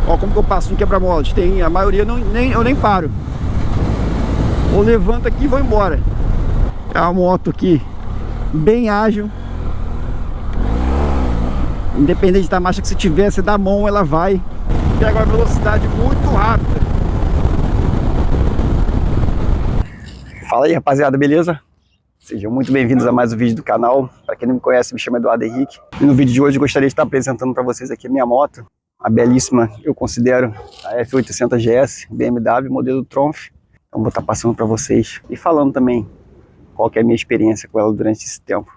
Ó como que eu passo no quebra-molas. Tem a maioria eu nem paro. Ou levanto aqui e vou embora. É uma moto aqui bem ágil. Independente da marcha que você tiver, você dá a mão, ela vai. Pega uma velocidade muito rápida. Fala aí, rapaziada, beleza? Sejam muito bem-vindos a mais um vídeo do canal. Para quem não me conhece, me chamo Eduardo Henrique. E no vídeo de hoje eu gostaria de estar apresentando para vocês aqui a minha moto. A belíssima, eu considero, a F800 GS BMW, modelo Triumph. Então vou estar passando para vocês e falando também qual que é a minha experiência com ela durante esse tempo.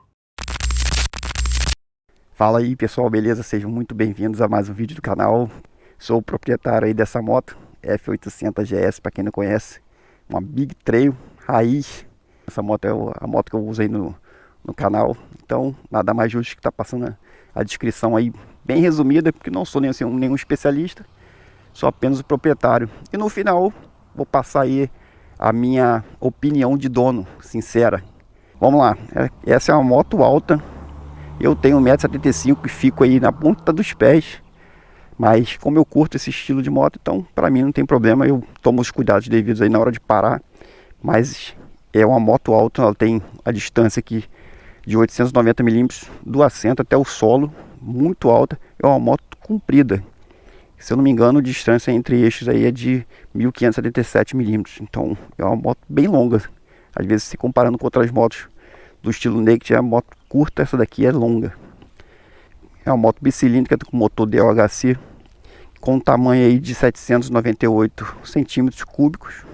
Fala aí pessoal, beleza? Sejam muito bem-vindos a mais um vídeo do canal. Sou o proprietário aí dessa moto, F800 GS, para quem não conhece. Uma Big Trail raiz. Essa moto é a moto que eu uso aí no canal. Então nada mais justo que estar passando a descrição aí bem resumida, porque não sou nenhum especialista, sou apenas o proprietário. E no final vou passar aí a minha opinião de dono, sincera. Vamos lá, essa é uma moto alta. Eu tenho 1,75 m e fico aí na ponta dos pés. Mas como eu curto esse estilo de moto, então para mim não tem problema. Eu tomo os cuidados devidos aí na hora de parar. Mas é uma moto alta, ela tem a distância aqui de 890 mm do assento até o solo, muito alta. É uma moto comprida. Se eu não me engano, a distância entre eixos aí é de 1.577 mm. Então é uma moto bem longa. Às vezes, se comparando com outras motos do estilo Naked, é uma moto curta, essa daqui é longa. É uma moto bicilíndrica com motor DOHC, com um tamanho aí de 798 centímetros cúbicos.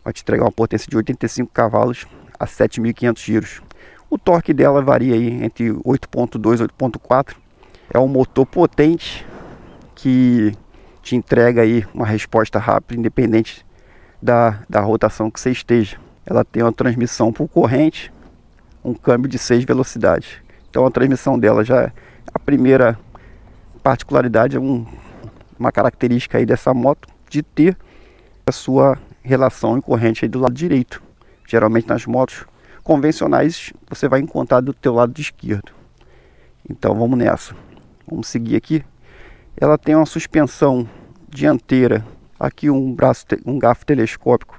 Vai te entregar uma potência de 85 cavalos a 7.500 giros. O torque dela varia aí entre 8.2 e 8.4. É um motor potente que te entrega aí uma resposta rápida, independente da rotação que você esteja. Ela tem uma transmissão por corrente, um câmbio de 6 velocidades. Então a transmissão dela já é a primeira particularidade, é uma característica aí dessa moto, de ter a sua relação em corrente aí do lado direito. Geralmente nas motos convencionais você vai encontrar do teu lado esquerdo. Então vamos nessa. Vamos seguir aqui. Ela tem uma suspensão dianteira, aqui um garfo telescópico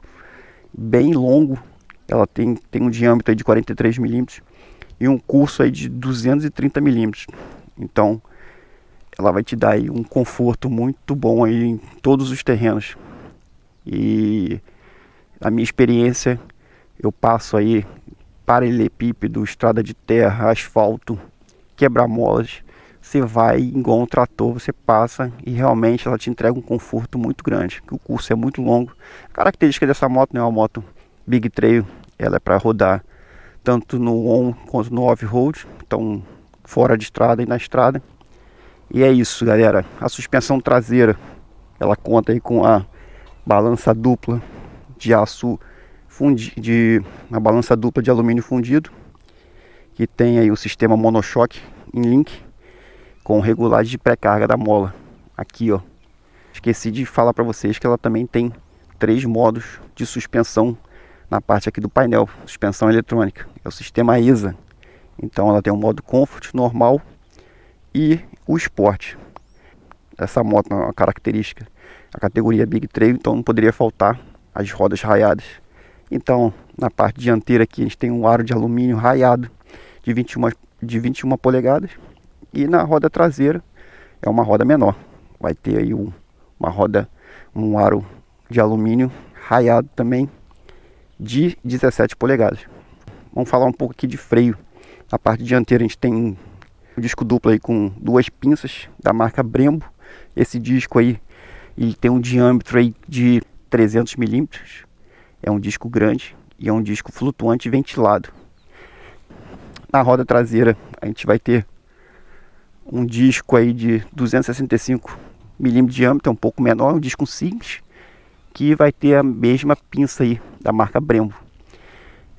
bem longo. Ela tem um diâmetro aí de 43 mm e um curso aí de 230 mm. Então ela vai te dar aí um conforto muito bom aí em todos os terrenos. E a minha experiência, eu passo aí paralelepípedo, estrada de terra, asfalto, quebra-molas. Você vai igual um trator, você passa e realmente ela te entrega um conforto muito grande, que o curso é muito longo. A característica dessa moto não é uma moto Big Trail, ela é para rodar tanto no on quanto no off-road, então fora de estrada e na estrada. E é isso, galera. A suspensão traseira, ela conta aí com a balança dupla de aço uma balança dupla de alumínio fundido, que tem aí o sistema monochoque em link com regulagem de pré-carga da mola. Aqui, ó, esqueci de falar para vocês que ela também tem 3 modos de suspensão na parte aqui do painel, suspensão eletrônica. É o sistema ESA. Então ela tem o modo Comfort, normal e o Sport. Essa moto é uma característica, a categoria Big Trail, então não poderia faltar as rodas raiadas. Então na parte dianteira aqui a gente tem um aro de alumínio raiado de 21 polegadas. E na roda traseira é uma roda menor. Vai ter aí um aro de alumínio raiado também de 17 polegadas. Vamos falar um pouco aqui de freio. Na parte dianteira a gente tem um disco duplo aí com 2 pinças da marca Brembo. Esse disco aí, ele tem um diâmetro aí de 300 mm. É um disco grande e é um disco flutuante ventilado. Na roda traseira a gente vai ter um disco aí de 265 mm de diâmetro, um pouco menor, um disco simples, que vai ter a mesma pinça aí da marca Brembo.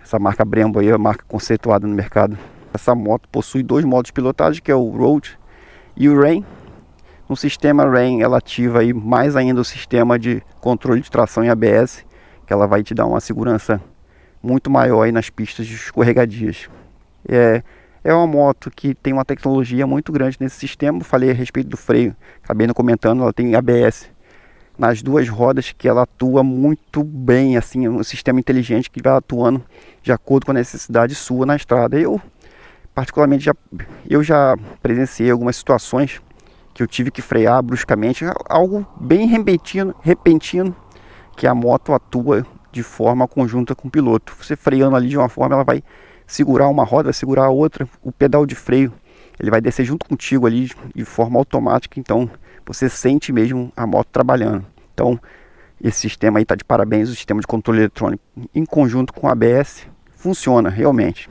Essa marca Brembo aí é a marca conceituada no mercado. Essa moto possui 2 modos de pilotagem, que é o Road e o Rain. No sistema Rain ela ativa aí mais ainda o sistema de controle de tração em ABS, que ela vai te dar uma segurança muito maior aí nas pistas escorregadias. É uma moto que tem uma tecnologia muito grande nesse sistema. Falei a respeito do freio, acabei não comentando, ela tem ABS nas duas rodas, que ela atua muito bem, assim, um sistema inteligente que vai atuando de acordo com a necessidade sua na estrada. Eu, particularmente, já presenciei algumas situações que eu tive que frear bruscamente, algo bem repentino, que a moto atua de forma conjunta com o piloto. Você freando ali de uma forma, ela vai segurar uma roda, vai segurar a outra, o pedal de freio, ele vai descer junto contigo ali de forma automática, então você sente mesmo a moto trabalhando. Então, esse sistema aí está de parabéns, o sistema de controle eletrônico em conjunto com o ABS funciona realmente.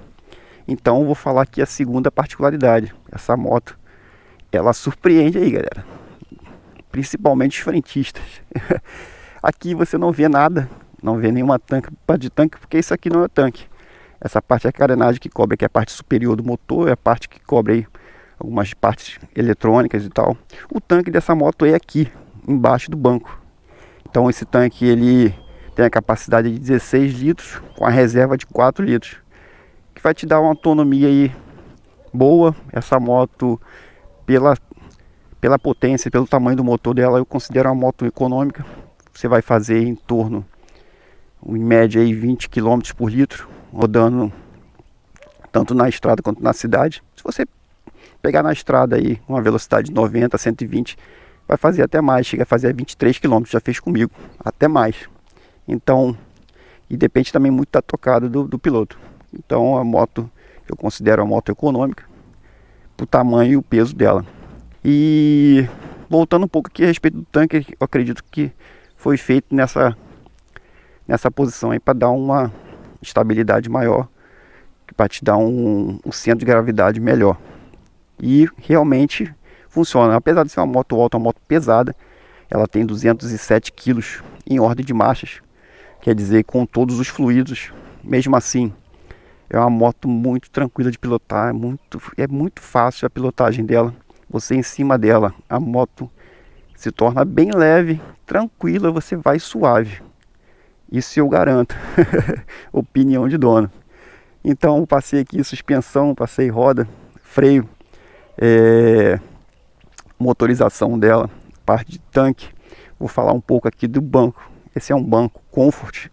Então, eu vou falar aqui a segunda particularidade. Essa moto, ela surpreende aí, galera. Principalmente os frentistas. Aqui você não vê nada, não vê nenhuma tampa de tanque, porque isso aqui não é tanque. Essa parte é a carenagem que cobre aqui a parte superior do motor, é a parte que cobre aí algumas partes eletrônicas e tal. O tanque dessa moto é aqui, embaixo do banco. Então esse tanque ele tem a capacidade de 16 litros com a reserva de 4 litros, que vai te dar uma autonomia aí boa. Essa moto, pela potência, pelo tamanho do motor dela, eu considero uma moto econômica. Você vai fazer em torno, em média, aí 20 km por litro, rodando tanto na estrada quanto na cidade. Se você pegar na estrada aí uma velocidade de 90, 120, vai fazer até mais, chega a fazer 23 km, já fez comigo, até mais. Então, e depende também muito da tocada do piloto. Então, a moto, eu considero uma moto econômica, pro tamanho e o peso dela. E voltando um pouco aqui a respeito do tanque, eu acredito que foi feito nessa posição aí para dar uma estabilidade maior, para te dar um centro de gravidade melhor. E realmente funciona. Apesar de ser uma moto alta, uma moto pesada, ela tem 207 kg em ordem de marchas, quer dizer, com todos os fluidos. Mesmo assim, é uma moto muito tranquila de pilotar, é muito fácil a pilotagem dela. Você em cima dela, a moto se torna bem leve, tranquila, você vai suave. Isso eu garanto. Opinião de dono. Então, passei aqui suspensão, passei roda, freio, motorização dela, parte de tanque. Vou falar um pouco aqui do banco. Esse é um banco Comfort,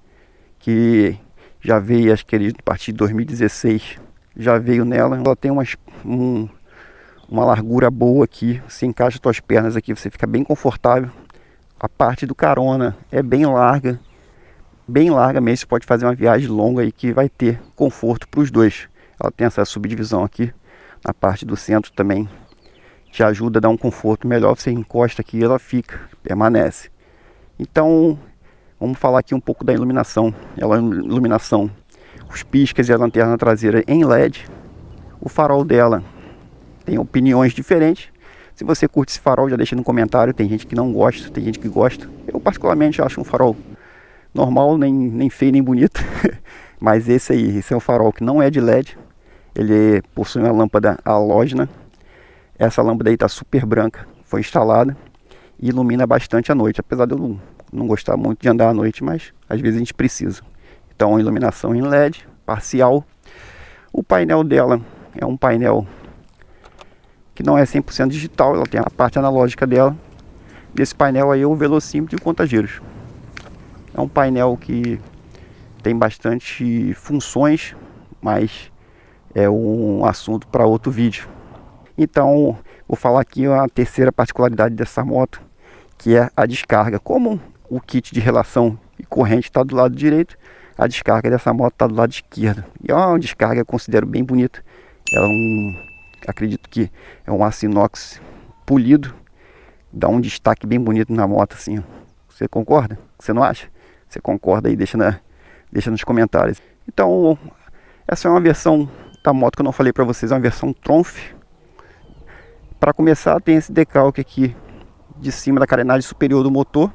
que já veio, acho que ele a partir de 2016, já veio nela. Ela tem uma largura boa aqui, você encaixa suas pernas aqui, você fica bem confortável. A parte do carona é bem larga mesmo, você pode fazer uma viagem longa aí que vai ter conforto para os dois. Ela tem essa subdivisão aqui, na parte do centro também, te ajuda a dar um conforto melhor. Você encosta aqui e ela fica, permanece. Então, vamos falar aqui um pouco da iluminação. Ela é iluminação, os piscas e a lanterna traseira em LED. O farol dela tem opiniões diferentes. Se você curte esse farol, já deixa no comentário. Tem gente que não gosta, tem gente que gosta. Eu particularmente acho um farol normal, nem feio nem bonito. Mas esse é um farol que não é de LED. Ele possui uma lâmpada halógena. Essa lâmpada aí está super branca, foi instalada e ilumina bastante à noite. Apesar de eu não gostar muito de andar à noite, mas às vezes a gente precisa. Então, iluminação em LED, parcial. O painel dela é um painel que não é 100% digital, ela tem a parte analógica dela. Nesse painel aí é o velocímetro e o conta-giros. É um painel que tem bastante funções, mas é um assunto para outro vídeo. Então, vou falar aqui a terceira particularidade dessa moto, que é a descarga. Como o kit de relação e corrente está do lado direito, a descarga dessa moto está do lado esquerdo. E é uma descarga que eu considero bem bonita. Ela acredito que é um aço inox polido, dá um destaque bem bonito na moto assim. Você concorda? Você não acha? Você concorda aí? Deixa nos comentários. Então, essa é uma versão da moto que eu não falei para vocês, é uma versão Triumph. Para começar, tem esse decalque aqui de cima da carenagem superior do motor,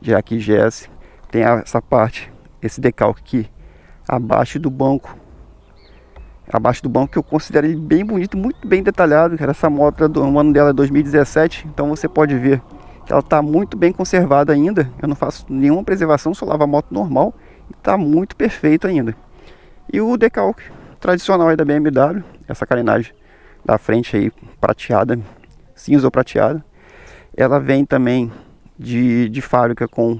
já que GS tem essa parte, esse decalque aqui abaixo do banco, que eu considero ele bem bonito, muito bem detalhado. Essa moto, o ano dela é 2017, então você pode ver que ela está muito bem conservada ainda. Eu não faço nenhuma preservação, só lavo a moto normal e está muito perfeito ainda. E o decalque tradicional aí da BMW, essa carenagem da frente aí prateada, cinza ou prateada, ela vem também de fábrica com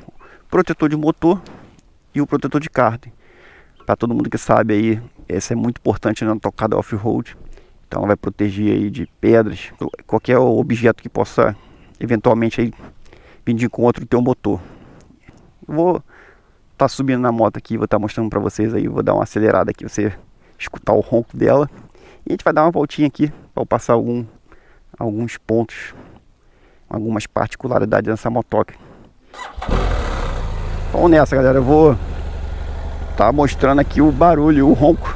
protetor de motor e o protetor de cárter. Para todo mundo que sabe aí, essa é muito importante na tocada off-road. Então ela vai proteger aí de pedras, qualquer objeto que possa eventualmente aí vir de encontro do teu motor. Eu vou estar subindo na moto aqui, vou estar mostrando para vocês aí, vou dar uma acelerada aqui, você escutar o ronco dela. E a gente vai dar uma voltinha aqui para eu passar alguns pontos, algumas particularidades dessa motoca. Vamos nessa, galera, eu vou estar mostrando aqui o barulho, o ronco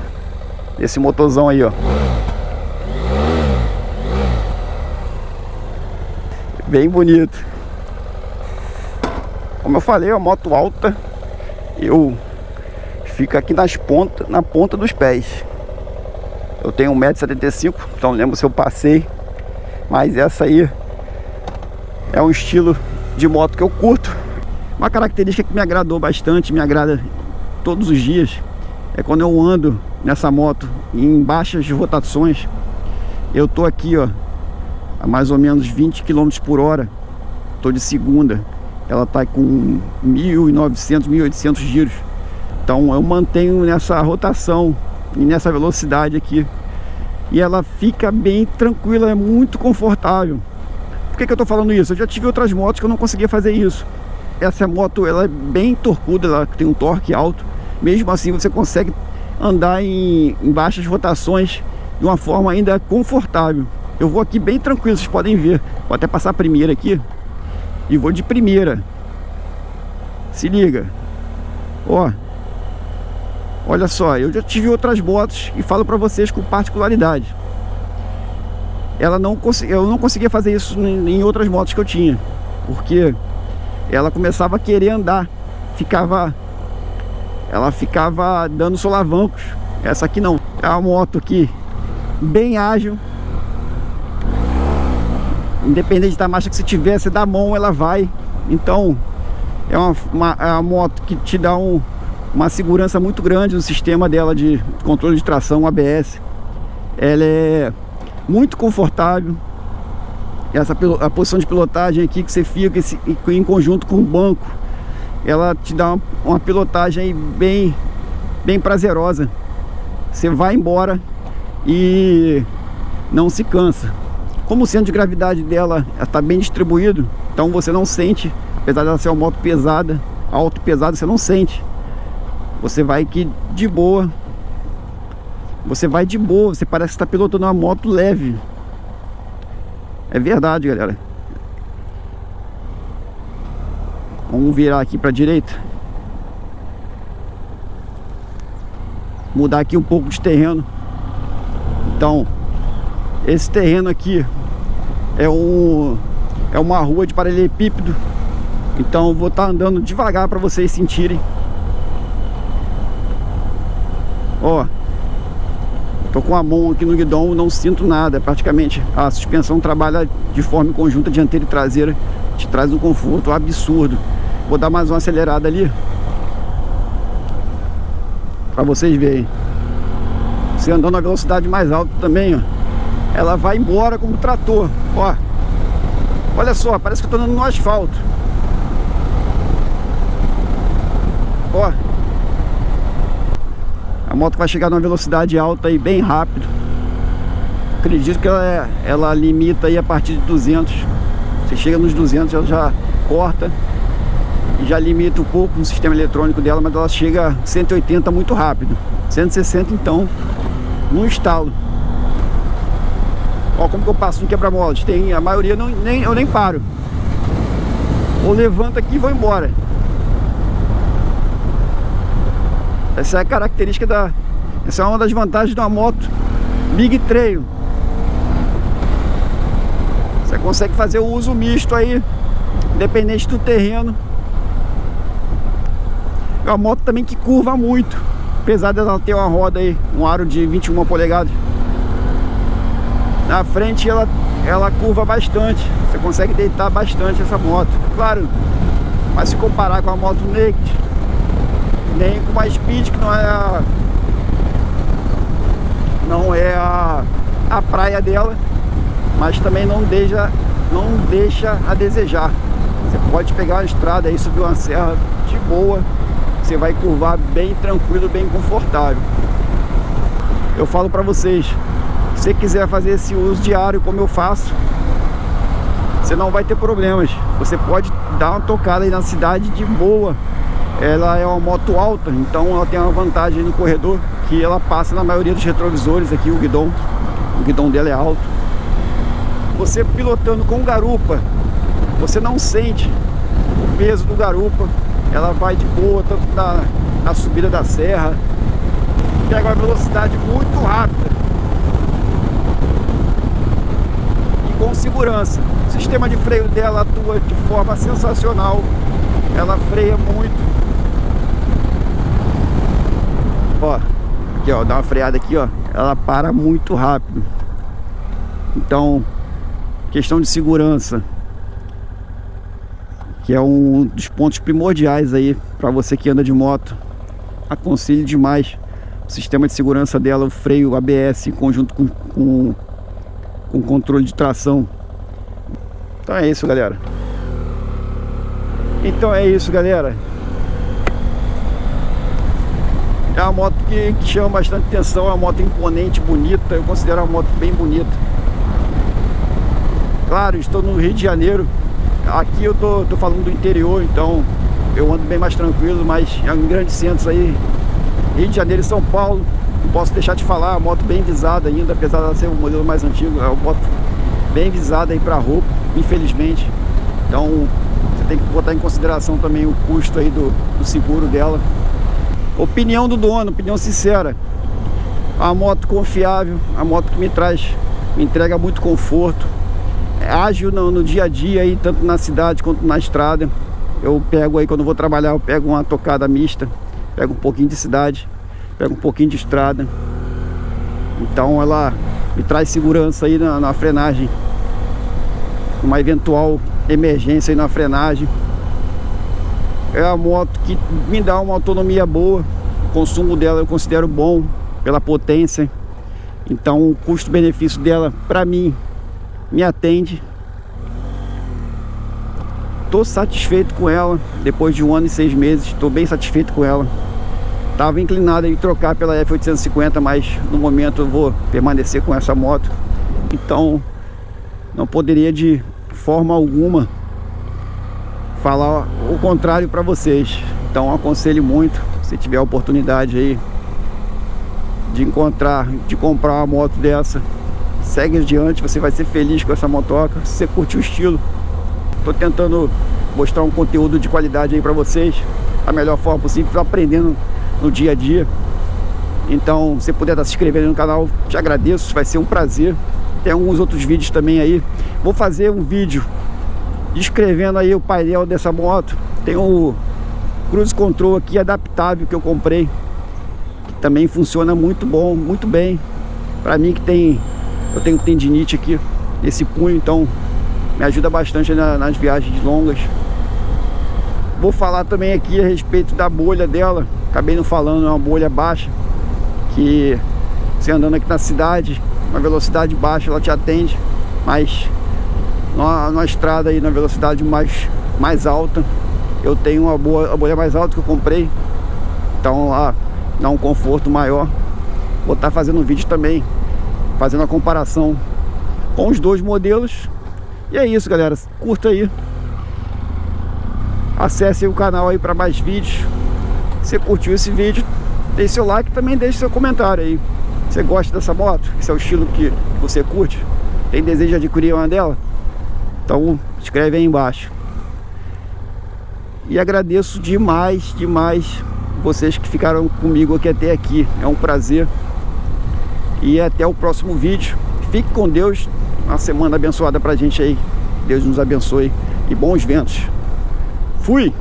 desse motorzão aí, ó. Bem bonito. Como eu falei, é uma moto alta. Eu fico aqui na ponta dos pés. Eu tenho 1,75 m, então lembro se eu passei. Mas essa aí é um estilo de moto que eu curto. Uma característica que me agradou bastante, me agrada todos os dias, é quando eu ando nessa moto em baixas rotações. Eu tô aqui, ó, a mais ou menos 20 km por hora. Tô de segunda. Ela tá com 1.900, 1.800 giros. Então eu mantenho nessa rotação e nessa velocidade aqui. E ela fica bem tranquila, é muito confortável. Por que eu tô falando isso? Eu já tive outras motos que eu não conseguia fazer isso. Essa moto, ela é bem torcuda, ela tem um torque alto. Mesmo assim você consegue andar em baixas rotações de uma forma ainda confortável. Eu vou aqui bem tranquilo, vocês podem ver. Vou até passar a primeira aqui. E vou de primeira. Se liga. Ó. Olha só, eu já tive outras motos e falo pra vocês com particularidade. Eu não conseguia fazer isso em outras motos que eu tinha. Porque ela começava a querer andar. Ela ficava dando solavancos. Essa aqui não. É uma moto aqui bem ágil. Independente da marcha que você tiver, você dá a mão, ela vai. Então é uma moto que te dá uma segurança muito grande no sistema dela de controle de tração ABS. Ela é muito confortável. A posição de pilotagem aqui que você fica em conjunto com o banco, ela te dá uma pilotagem aí bem prazerosa. Você vai embora e não se cansa. Como o centro de gravidade dela está bem distribuído, então você não sente, apesar dela ser uma moto pesada, alto pesada, você não sente. Você vai aqui de boa. Você vai de boa, você parece que está pilotando uma moto leve. É verdade, galera. Vamos virar aqui para a direita. Mudar aqui um pouco de terreno. Então, esse terreno aqui é uma rua de paralelepípedo. Então eu vou estar andando devagar para vocês sentirem. Ó, tô com a mão aqui no guidão, não sinto nada. Praticamente a suspensão trabalha de forma conjunta, dianteira e traseira, te traz um conforto absurdo. Vou dar mais uma acelerada ali para vocês verem. Você andando a velocidade mais alta também, ó, ela vai embora como trator. Ó, olha só, parece que eu tô andando no asfalto. Ó, a moto vai chegar numa velocidade alta aí bem rápido. Acredito que ela limita aí a partir de 200. Você chega nos 200, ela já corta e já limita um pouco no sistema eletrônico dela, mas ela chega a 180 muito rápido. 160 então, no estalo. Ó, como que eu passo no quebra-molas? Tem a maioria, eu nem paro. Ou levanto aqui e vou embora. Essa é a característica essa é uma das vantagens de uma moto Big Trail. Você consegue fazer o uso misto aí, independente do terreno. É uma moto também que curva muito, apesar dela ter uma roda aí, um aro de 21 polegadas. Na frente ela curva bastante. Você consegue deitar bastante essa moto. Claro, mas se comparar com a moto Naked, nem com uma Speed, que não é a praia dela, mas também não deixa a desejar. Você pode pegar uma estrada aí, subir uma serra de boa. Você vai curvar bem tranquilo, bem confortável. Eu falo pra vocês, se você quiser fazer esse uso diário como eu faço, você não vai ter problemas. Você pode dar uma tocada aí na cidade de boa. Ela é uma moto alta, então ela tem uma vantagem no corredor, que ela passa na maioria dos retrovisores aqui, o guidão dela é alto. Você pilotando com garupa, você não sente o peso do garupa. Ela vai de boa, tanto na subida da serra. Pega uma velocidade muito rápida e com segurança. O sistema de freio dela atua de forma sensacional. Ela freia muito. Ó, aqui ó, dá uma freada aqui ó, ela para muito rápido. Então, questão de segurança, que é um dos pontos primordiais aí para você que anda de moto, aconselho demais. O sistema de segurança dela, o freio ABS em conjunto com controle de tração. Então é isso, galera. É uma moto que chama bastante atenção, é uma moto imponente, bonita. Eu considero uma moto bem bonita. Claro, estou no Rio de Janeiro. Aqui eu tô falando do interior, então eu ando bem mais tranquilo, mas em grandes centros aí, Rio de Janeiro e São Paulo, não posso deixar de falar, a moto bem visada ainda, apesar de ser um modelo mais antigo, é uma moto bem visada aí para roupa, infelizmente. Então você tem que botar em consideração também o custo aí do seguro dela. Opinião do dono, opinião sincera. A moto confiável, a moto que me entrega muito conforto. É ágil no dia a dia aí, tanto na cidade quanto na estrada. Eu pego aí, quando eu vou trabalhar, eu pego uma tocada mista, pego um pouquinho de cidade, pego um pouquinho de estrada. Então ela me traz segurança aí na frenagem, uma eventual emergência aí na frenagem. É a moto que me dá uma autonomia boa. O consumo dela eu considero bom pela potência. Então o custo-benefício dela, pra mim, me atende. Tô satisfeito com ela. Depois de 1 ano e 6 meses, estou bem satisfeito com ela. Tava inclinado em trocar pela F850, mas no momento eu vou permanecer com essa moto. Então não poderia de forma alguma falar o contrário para vocês. Então aconselho muito, se tiver a oportunidade aí de comprar uma moto dessa, segue adiante, você vai ser feliz com essa motoca, se você curtir o estilo. Tô tentando mostrar um conteúdo de qualidade aí para vocês, a melhor forma possível, aprendendo no dia a dia. Então, se puder estar se inscrevendo no canal, te agradeço, vai ser um prazer. Tem alguns outros vídeos também aí. Vou fazer um vídeo descrevendo aí o painel dessa moto. Tem o Cruise Control aqui adaptável que eu comprei, que também funciona muito bom, muito bem. Para mim que eu tenho tendinite aqui nesse punho, então me ajuda bastante nas viagens longas. Vou falar também aqui a respeito da bolha dela. Acabei não falando, é uma bolha baixa, que você andando aqui na cidade, uma velocidade baixa, ela te atende, mas na estrada aí, na velocidade mais alta, eu tenho a bolha mais alta que eu comprei, então lá dá um conforto maior. Vou estar fazendo um vídeo também, fazendo a comparação com os dois modelos. E é isso, galera, curta aí, acesse aí o canal aí para mais vídeos. Se você curtiu esse vídeo, deixe seu like, também deixe seu comentário aí. Você gosta dessa moto? Esse é o estilo que você curte? Tem desejo de adquirir uma dela? Então escreve aí embaixo. E agradeço demais vocês que ficaram comigo até aqui. É um prazer. E até o próximo vídeo. Fique com Deus. Uma semana abençoada pra gente aí. Deus nos abençoe. E bons ventos. Fui!